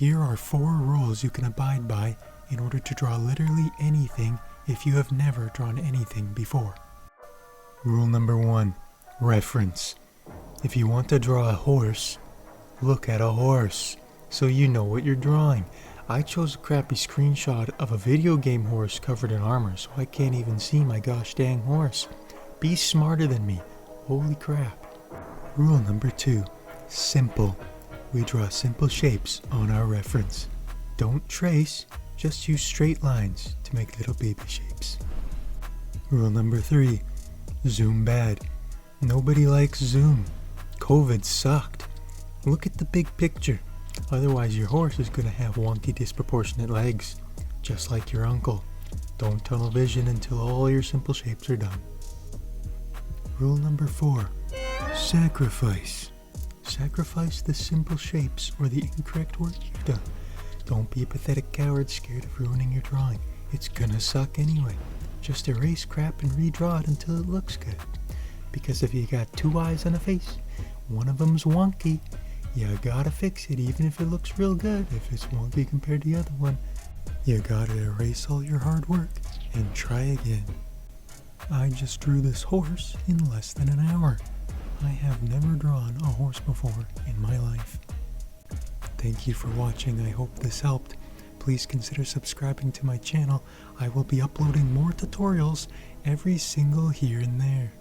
Here are 4 rules you can abide by in order to draw literally anything if you have never drawn anything before. Rule number 1. Reference. If you want to draw a horse, look at a horse, so you know what you're drawing. I chose a crappy screenshot of a video game horse covered in armor, so I can't even see my gosh dang horse. Be smarter than me. Holy crap. Rule number 2. Simple. We draw simple shapes on our reference. Don't trace, just use straight lines to make little baby shapes. Rule number 3. Zoom bad. Nobody likes zoom. COVID sucked. Look at the big picture. Otherwise your horse is going to have wonky disproportionate legs, just like your uncle. Don't tunnel vision until all your simple shapes are done. Rule number 4. Sacrifice. Sacrifice the simple shapes or the incorrect work you've done. Don't be a pathetic coward scared of ruining your drawing. It's gonna suck anyway. Just erase crap and redraw it until it looks good. Because if you got 2 eyes on a face, one of them's wonky, you gotta fix it even if it looks real good. If it's wonky compared to the other one, you gotta erase all your hard work and try again. I just drew this horse in less than an hour. I have never drawn a horse before in my life. Thank you for watching. I hope this helped. Please consider subscribing to my channel. I will be uploading more tutorials every single here and there.